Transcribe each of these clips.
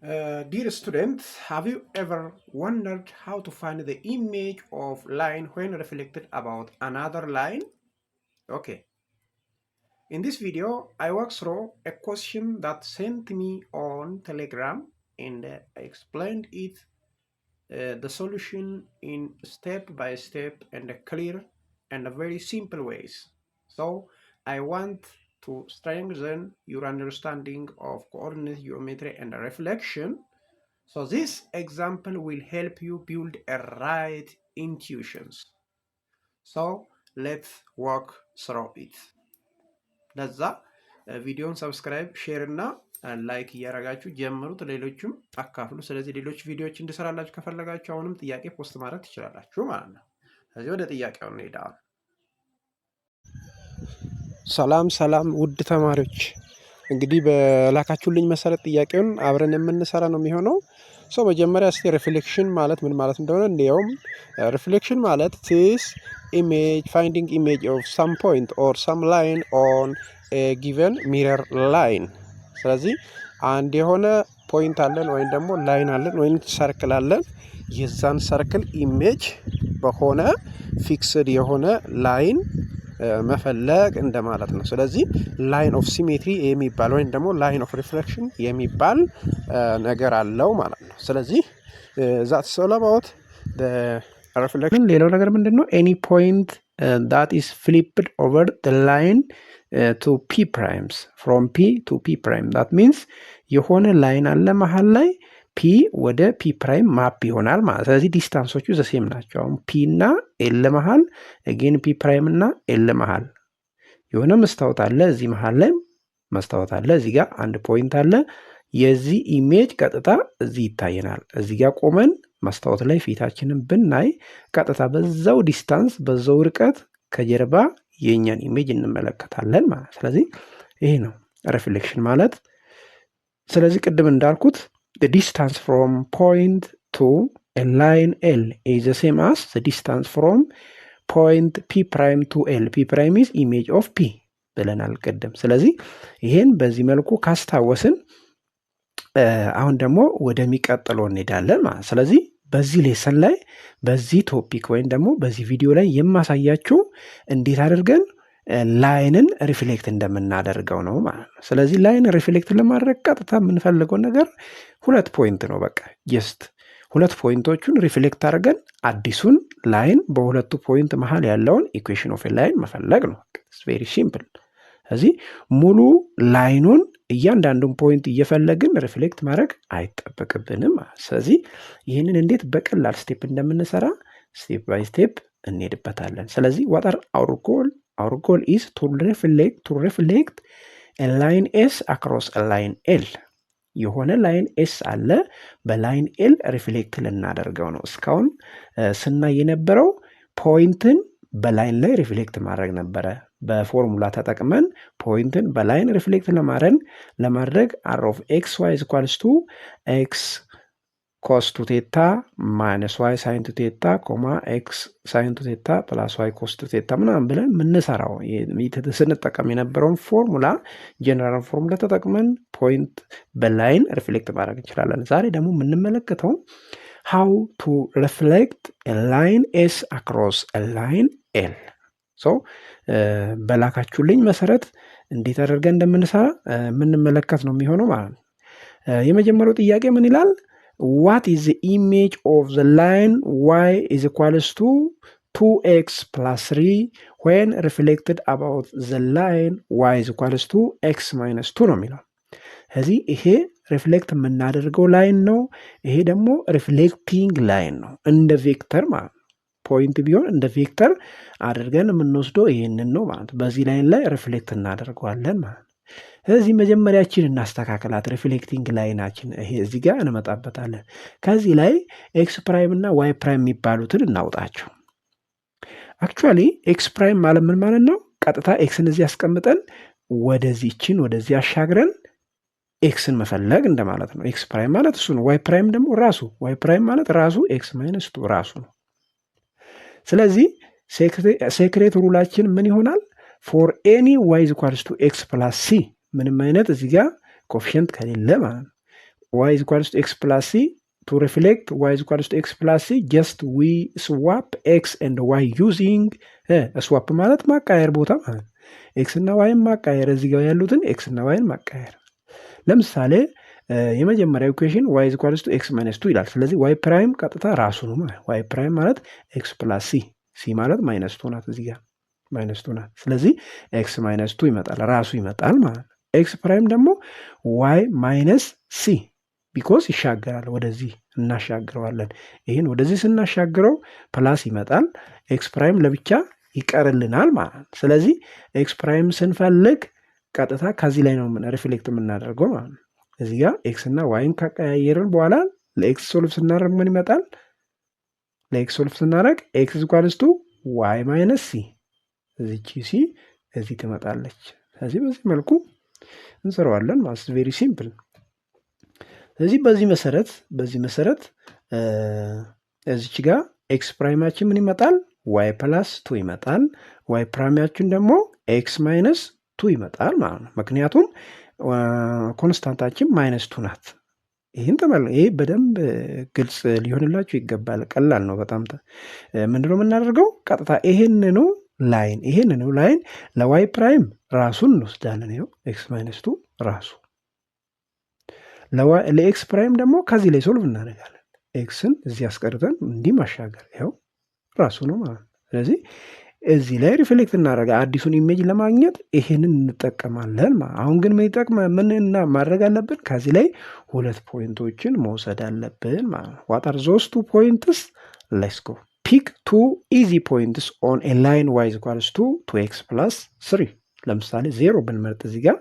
Dear student, have you ever wondered how to find the image of line when reflected about another line? Okay. In this video, I walk through a question that sent me on Telegram and I explained the solution in step by step and a clear and a very simple ways. So I want to strengthen your understanding of coordinate geometry and reflection. So this example will help you build a right intuitions. So let's walk through it. ለዛ ቪዲዮን ሰብስክራይብ ሼር እና ላይክ እያደረጋችሁ ጀምሩት፣ ሌሎችም አካፍሉ። ስለዚህ ሌሎች ቪዲዮዎች እንድሰራላችሁ ከፈለጋችሁ አሁንም ጥያቄ ፖስት ማድረግ ትችላላችሁ ማለት ነው። ስለዚህ ወደ ጥያቄው እንሄዳለን። ሰላም ውድ ተማሪዎች፣ እንግዲህ በላካችሁልኝ መሰረት ጥያቄውን አብረን የምንሰራ ነው የሚሆነው። መጀመሪያ እስቲ ሪፍሌክሽን ማለት ምን ማለት እንደሆነ እንዲያውም ሪፍሌክሽን ማለት is image finding image of some point or some line on a given mirror line። ስለዚህ አንድ የሆነ ፖይንት አለን ወይም ደግሞ ላይን አለን ወይም ሰርክል አለን። የዛን ሰርክል ኢሜጅ በሆነ ፊክስድ የሆነ ላይን መፈለግ እንደማለት ነው። ስለዚህ ላይን ኦፍ ሲሜትሪ የሚባል ወይም ደግሞ ላይን ኦፍ ሪፍሌክሽን የሚባል ነገር አለው ማለት ነው። ስለዚህ that's all about the reflection። ሌላው ነገር ምንድነው? any point that is flipped over the line to p primes from p to p prime that means የሆነ ላይን አለ መሃል ላይ ፒ ወደ ፒ ፕራይም ማፕ ይሆናል ማለት። ስለዚህ ዲስታንሶቹ ዘሴም ናቸው። አሁን ፒ እና ኤል መሃል አጌን ፒ ፕራይም እና ኤል መሃል የሆነ መስታወት አለ። እዚህ መሃል ላይ መስታወት አለ። እዚህ ጋር አንድ ፖይንት አለ። የዚህ ኢሜጅ ቀጥታ እዚህ ይታየናል። እዚህ ጋር ቆመን መስታወት ላይ ፊታችንን ብናይ ቀጥታ በዛው ዲስታንስ በዛው ርቀት ከጀርባ የኛን ኢሜጅ እንመለከታለን ማለት። ስለዚህ ይሄ ነው ሪፍሌክሽን ማለት። ስለዚህ ቅድም እንዳልኩት the distance from point to a line L is the same as the distance from point P prime to L. P prime is image of P ብለናል ቅድም። ስለዚህ ይሄን በዚህ መልኩ ካስታወስን አሁን ደግሞ ወደሚቀጥለው እንሄዳለን ማለት። ስለዚህ በዚህ ሌሰን ላይ በዚህ ቶፒክ ወይም ደግሞ በዚህ ቪዲዮ ላይ የማሳያችሁ እንዴት አድርገን ላይንን ሪፍሌክት እንደምናደርገው ነው ማለት ነው። ስለዚህ ላይን ሪፍሌክት ለማድረግ ቀጥታ የምንፈልገው ነገር ሁለት ፖይንት ነው። በቃ ጀስት ሁለት ፖይንቶቹን ሪፍሌክት አድርገን አዲሱን ላይን በሁለቱ ፖይንት መሃል ያለውን ኢኩዌሽን ኦፍ ላይን መፈለግ ነው። ኢትስ ቬሪ ሲምፕል። ስለዚህ ሙሉ ላይኑን እያንዳንዱን ፖይንት እየፈለግን ሪፍሌክት ማድረግ አይጠበቅብንም። ስለዚህ ይህንን እንዴት በቀላል ስቴፕ እንደምንሰራ ስቴፕ ባይ ስቴፕ እንሄድበታለን። ስለዚህ what are our goal is to reflect a line S across a line L። የሆነ ላይን ኤስ አለ፣ በላይን ኤል ሪፍሌክት ልናደርገው ነው። እስካሁን ስናይ የነበረው ፖይንትን በላይን ላይ ሪፍሌክት ማድረግ ነበረ። በፎርሙላ ተጠቅመን ፖይንትን በላይን ሪፍሌክት ለማድረግ r of x y is equals to x cos to theta minus y sin to theta, x sin to theta plus y cos to theta ምናምን ብለን የምንሰራው ስንጠቀም የነበረውን ፎርሙላ ጀነራል ፎርሙላ ተጠቅመን ፖይንት በላይን ሪፍሌክት ማድረግ እንችላለን። ዛሬ ደግሞ የምንመለከተው how to reflect a line S across a line L። በላካችሁልኝ መሰረት እንዴት አድርገን እንደምንሰራ የምንመለከት ነው የሚሆነው ማለት ነው። የመጀመሪያው ጥያቄ ምን ይላል? What is the image of the line y is equals to 2x plus 3 when reflected about the line y is equals to x minus 2 ነው የሚለው። ስለዚህ ይሄ ሪፍሌክት የምናደርገው ላይን ነው። ይሄ ደግሞ ሪፍሌክቲንግ ላይን ነው። እንደ ቬክተር ማለት ነው። ፖይንት ቢሆን እንደ ቬክተር አድርገን የምንወስደው ይሄንን ነው ማለት ነው። በዚህ ላይን ላይ ሪፍሌክት እናደርገዋለን ማለት ነው። ስለዚህ መጀመሪያችን እናስተካከላት ሪፍሌክቲንግ ላይናችን። ይሄ እዚህ ጋር እንመጣበታለን። ከዚህ ላይ ኤክስ ፕራይም እና ዋይ ፕራይም የሚባሉትን እናውጣቸው። አክቹአሊ ኤክስ ፕራይም ማለት ምን ማለት ነው? ቀጥታ ኤክስን እዚህ አስቀምጠን ወደዚህ አሻግረን ኤክስን መፈለግ እንደማለት ነው። ኤክስ ፕራይም ማለት እሱ ነው። ዋይ ፕራይም ደግሞ ራሱ ዋይ ፕራይም ማለት ራሱ ኤክስ ማይነስ 2 ራሱ ነው። ስለዚህ ሴክሬት ሩላችን ምን ይሆናል? ፎር ኤኒ ዋይ ኢዝ ኢኳልስ ቱ ኤክስ ፕላስ ሲ ምንም አይነት እዚህ ጋር ኮፊሽንት ከሌለ ማለት ነው y is equals to x plus c. To reflect y is equals to x plus c, just we swap x and y using swap ማለት ማቃየር ቦታ ማለት x እና y ማቃየር እዚህ ጋር ያሉትን x እና y ማቃየር። ለምሳሌ የመጀመሪያው ኢኩዌሽን y is equals to x minus 2 ይላል። ስለዚህ y ፕራይም ቀጥታ ራሱ ነው ማለት y ፕራይም ማለት x plus c c ማለት minus 2 ናት እዚህ ጋር minus 2 ናት። ስለዚህ x minus 2 ይመጣል ራሱ ይመጣል ማለት ነው። x ፕራይም ደግሞ y minus c ቢኮዝ ይሻገራል ወደዚህ እናሻግረዋለን። ይሄን ወደዚህ ስናሻግረው ፕላስ ይመጣል ኤክስ ፕራይም ለብቻ ይቀርልናል ማለት ነው። ስለዚህ ኤክስ ፕራይም ስንፈልግ ቀጥታ ከዚህ ላይ ነው ሪፍሌክት የምናደርገው ማለት ነው። እዚህ ጋር ኤክስ እና ዋይን ካቀያየርን በኋላ ለኤክስ ሶልቭ ስናደርግ ምን ይመጣል? ለኤክስ ሶልቭ ስናደርግ ኤክስ ኢኳልስ ቱ ዋይ ማይነስ ሲ እዚች ሲ እዚህ ትመጣለች። ስለዚህ በዚህ መልኩ እንሰራዋለን ማለት ቬሪ ሲምፕል። ስለዚህ በዚህ መሰረት እዚች ጋር ኤክስ ፕራይማችን ምን ይመጣል? ዋይ ፕላስ 2 ይመጣል። ዋይ ፕራይማችን ደግሞ ኤክስ ማይነስ 2 ይመጣል ማለት ነው። ምክንያቱም ኮንስታንታችን ማይነስ 2 ናት። ይሄ በደንብ ግልጽ ሊሆንላችሁ ይገባል። ቀላል ነው በጣም። ምንድነው የምናደርገው? ቀጥታ ይሄንኑ ላይን ለዋይ ፕራይም ራሱን እንወስዳለን። ይኸው ኤክስ ማይነስ 2 ራሱ ለኤክስ ፕራይም ደግሞ ከዚህ ላይ ሶልቭ እናደርጋለን። ኤክስን እዚህ አስቀርተን እንዲህ ማሻገር ይኸው ራሱ ነው ማለት ነው። ስለዚህ እዚህ ላይ ሪፍሌክት እናደርጋ አዲሱን ኢሜጅ ለማግኘት ይሄንን እንጠቀማለን። አሁን ግን ምንና ማድረግ አለብን? ከዚህ ላይ 2 ፖይንቶችን መውሰድ አለብን ማለት ነው። ዋት አር ዞስ 2 ፖይንትስ? ሌትስ ጎ ፒክ 2 ኢዚ ፖይንትስ ኦን ኤ ላይን ዋይ ኢዝ ኢኳልስ ቱ 2x ፕላስ 3። ለምሳሌ 0 ብንመርጥ እዚህ ጋር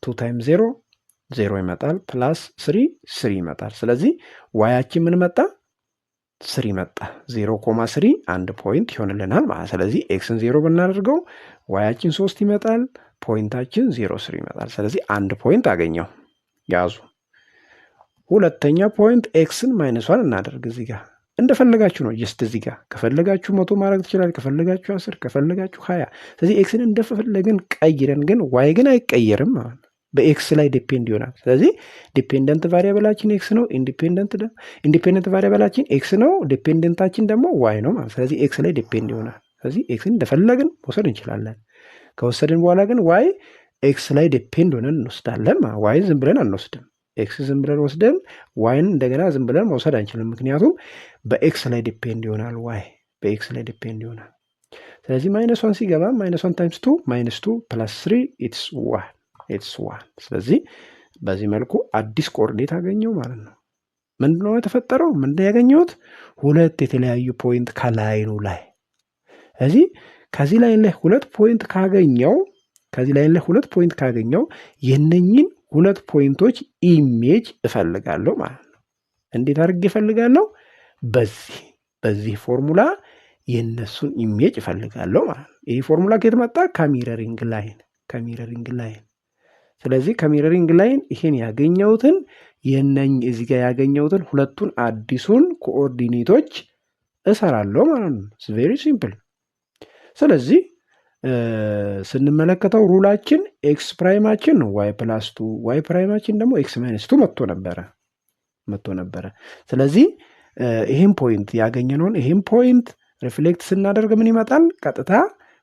2 ታይምስ 0 ይመጣል፣ ፕላስ 3 ይመጣል። ስለዚህ ዋያችን ምን መጣ? 3 መጣ። 0.3 1 ፖይንት ይሆንልናል ማለት። ስለዚህ ኤክስን 0 ብናደርገው ዋያችን 3 ይመጣል፣ ፖይንታችን 0.3 ይመጣል። ስለዚህ 1 ፖይንት አገኘው። ያዙ። ሁለተኛ ፖይንት ኤክስን -1 እናደርግ። እዚህ ጋር እንደፈለጋችሁ ነው። ጀስት እዚህ ጋር ከፈለጋችሁ 100 ማድረግ ትችላል፣ ከፈለጋችሁ 10፣ ከፈለጋችሁ 20። ስለዚህ ኤክስን እንደፈለግን ቀይረን፣ ግን ዋይ ግን አይቀየርም ማለት ነው። በኤክስ ላይ ዲፔንድ ይሆናል። ስለዚህ ዲፔንደንት ቫሪያብላችን ኤክስ ነው፣ ኢንዲፔንደንት ቫሪያብላችን ኤክስ ነው፣ ዲፔንደንታችን ደግሞ ዋይ ነው ማለት። ስለዚህ ኤክስ ላይ ዲፔንድ ይሆናል። ስለዚህ ኤክስን እንደፈለግን መውሰድ እንችላለን። ከወሰድን በኋላ ግን ዋይ ኤክስ ላይ ዲፔንድ ሆነን እንወስዳለን ማለት። ዋይን ዝም ብለን አንወስድም። ኤክስ ዝም ብለን ወስደን ዋይን እንደገና ዝም ብለን መውሰድ አንችልም። ምክንያቱም በኤክስ ላይ ዲፔንድ ይሆናል። ዋይ በኤክስ ላይ ዲፔንድ ይሆናል። ስለዚህ -1 ሲገባ -1 ታይምስ 2 -2 ፕላስ 3 ኢትስ 1። ስለዚህ በዚህ መልኩ አዲስ ኮኦርዲኔት አገኘው ማለት ነው። ምንድነው የተፈጠረው? ምንድነው ያገኘሁት? 2 የተለያዩ ፖይንት ከላይኑ ላይ። ስለዚህ ከዚህ ላይ 2 ፖይንት ካገኘው የነኝን 2 ፖይንቶች ኢሜጅ እፈልጋለሁ ማለት ነው። እንዴት አድርጌ እፈልጋለሁ? በዚህ ፎርሙላ የነሱን ኢሜጅ እፈልጋለሁ ማለት ነው። ይህ ፎርሙላ ከየት መጣ? ከሚረሪንግ ላይን። ስለዚህ ከሚረሪንግ ላይን ይሄን ያገኘሁትን እዚህ ጋር ያገኘሁትን ሁለቱን አዲሱን ኮኦርዲኔቶች እሰራለሁ ማለት ነው። ቬሪ ሲምፕል። ስለዚህ ስንመለከተው ሩላችን ኤክስ ፕራይማችን ነው ዋይ ፕላስ 2፣ ዋይ ፕራይማችን ደግሞ ኤክስ ማይነስ 2 መጥቶ ነበረ። ስለዚህ ይህም ፖይንት ያገኘነውን ይህም ፖይንት ሪፍሌክት ስናደርግ ምን ይመጣል? ቀጥታ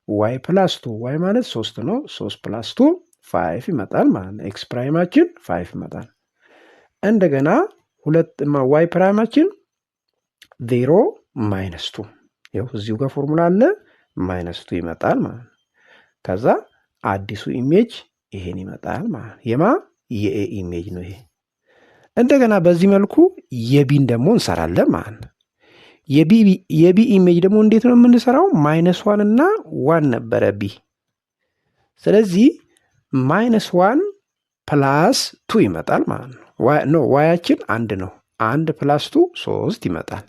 ዋይ ፕላስ 2፣ ዋይ ማለት 3 ነው። 3 ፕላስ 2 5 ይመጣል ማለት ነው። ኤክስ ፕራይማችን 5 ይመጣል። እንደገና ዋይ ፕራይማችን 0 ማይነስ 2፣ ይኸው እዚሁ ጋር ፎርሙላ አለ፣ -2 ይመጣል ማለት ነው። ከዛ አዲሱ ኢሜጅ ይሄን ይመጣል ማለት ነው። የኤ ኢሜጅ ነው ይሄ። እንደገና በዚህ መልኩ የቢን ደግሞ እንሰራለን ማለት ነው። የቢ ኢሜጅ ደግሞ እንዴት ነው የምንሰራው? -1 እና 1 ነበረ ቢ። ስለዚህ -1 ፕላስ 2 ይመጣል ማለት ነው። ዋያችን 1 ነው። 1 ፕላስ 2 3 ይመጣል።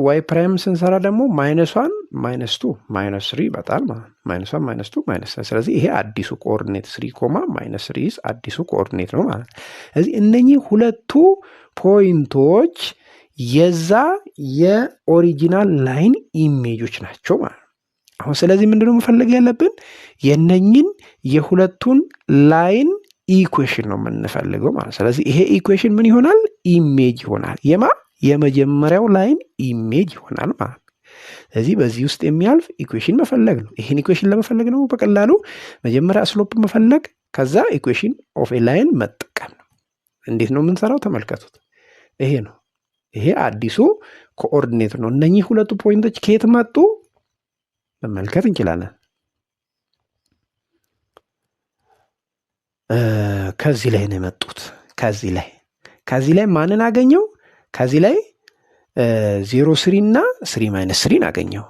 ዋይ ፕራይም ስንሰራ ደግሞ -1 -2 -3 ይመጣል ማለት ነው። -1 -2 -3። ስለዚህ ይሄ አዲሱ ኮኦርዲኔት 3 አዲሱ ኮኦርዲኔት ነው ማለት ነው። ስለዚህ እነኚህ 2ቱ ፖይንቶች የዛ የኦሪጂናል ላይን ኢሜጆች ናቸው ማለት ነው። አሁን ስለዚህ ምንድነው መፈለግ ያለብን? የነኝን የሁለቱን ላይን ኢኩዌሽን ነው የምንፈልገው ማለት። ስለዚህ ይሄ ኢኩዌሽን ምን ይሆናል? ኢሜጅ ይሆናል። የመጀመሪያው ላይን ኢሜጅ ይሆናል ማለት። ስለዚህ በዚህ ውስጥ የሚያልፍ ኢኩዌሽን መፈለግ ነው። ይሄን ኢኩዌሽን ለመፈለግ ነው በቀላሉ መጀመሪያ ስሎፕ መፈለግ፣ ከዛ ኢኩዌሽን ኦፍ ኤ ላይን መጠቀም ነው። እንዴት ነው የምንሰራው? ተመልከቱት። ይሄ ነው። ይሄ አዲሱ ኮኦርዲኔት ነው። እነኚህ ሁለቱ ፖይንቶች ከየት መጡ መመልከት እንችላለን። ከዚህ ላይ ነው የመጡት። ከዚህ ላይ ማንን አገኘው? ከዚህ ላይ 0.3 እና 3 - 3 አገኘው።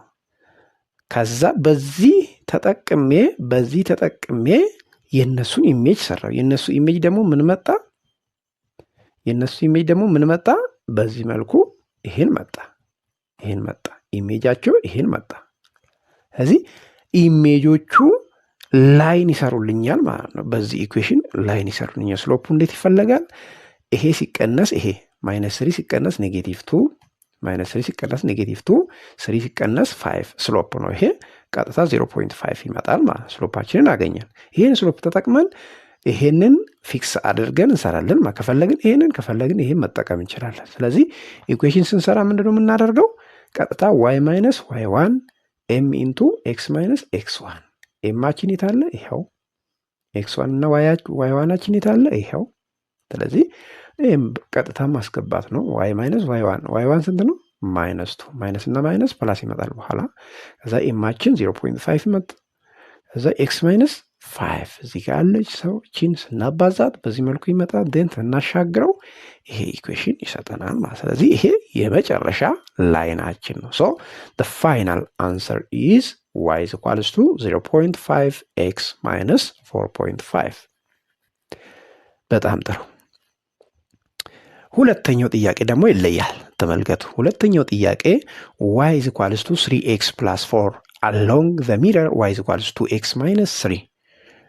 ከዛ በዚህ ተጠቅሜ የነሱን ኢሜጅ ሰራው። የነሱ ኢሜጅ ደግሞ ምን መጣ? በዚህ መልኩ ይሄን መጣ። ኢሜጃቸው ይሄን መጣ። ስለዚህ ኢሜጆቹ ላይን ይሰሩልኛል ማለት ነው። በዚህ ኢኩዌሽን ላይን ይሰሩልኛል። ስሎፑ እንዴት ይፈለጋል? ይሄ ሲቀነስ ይሄ -3 ሲቀነስ -2 -3 ሲቀነስ -2 3 ሲቀነስ 5 ስሎፕ ነው። ይሄ ቀጥታ 0.5 ይመጣል ማለት ስሎፓችንን አገኘን። ይሄን ስሎፕ ተጠቅመን ይሄንን ፊክስ አድርገን እንሰራለን። ከፈለግን ይሄን መጠቀም እንችላለን። ስለዚህ ኢኩዌሽን ስንሰራ ምንድነው የምናደርገው? ቀጥታ y - y1 m * x - x1 ኤማችን የታለ? ይሄው። x1 እና y1ችን የታለ? ይሄው። ስለዚህ ይሄም ቀጥታ ማስገባት ነው። y - y1 ስንት ነው? -2 ማይነስ እና ማይነስ ፕላስ ይመጣል በኋላ። ከዛ ኤማችን 0.5 መጣ። ከዛ x - 5 እዚህ ጋር አለች። ሰዎችን ስናባዛት በዚህ መልኩ ይመጣል። ደን እናሻግረው ይሄ ኢኩዌሽን ይሰጠናል ማለት። ስለዚህ ይሄ የመጨረሻ ላይናችን ነው። ሶ the final answer is y is equals to 0.5 x minus 4.5። በጣም ጥሩ። ሁለተኛው ጥያቄ ደግሞ ይለያል። ተመልከቱ። ሁለተኛው ጥያቄ y is equals to 3x plus 4 along the mirror y is equals to x minus 3።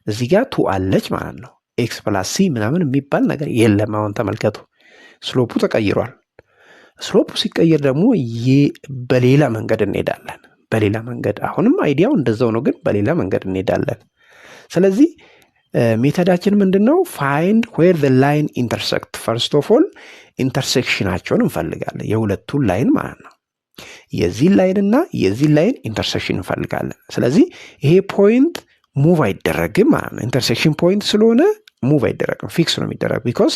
እዚህ ጋር 2 አለች ማለት ነው። x plus c ምናምን የሚባል ነገር የለም። አሁን ተመልከቱ። ስሎፑ ተቀይሯል። ስሎፑ ሲቀየር ደግሞ በሌላ መንገድ እንሄዳለን። አሁንም አይዲያው እንደዛው ነው፣ ግን በሌላ መንገድ እንሄዳለን። ስለዚህ ሜተዳችን ምንድነው? ፋይንድ ዌር ዘ ላይን ኢንተርሴክት። ፈርስት ኦፍ ኦል ኢንተርሴክሽናቸውን እንፈልጋለን። የሁለቱን ላይን ማለት ነው። የዚህ ላይን እና የዚህ ላይን ኢንተርሴክሽን እንፈልጋለን። ስለዚህ ይሄ ፖይንት ሙቭ አይደረግም ማለት ነው። ኢንተርሴክሽን ፖይንት ስለሆነ ሙቭ አይደረግም፣ ፊክስ ነው የሚደረግ ቢኮዝ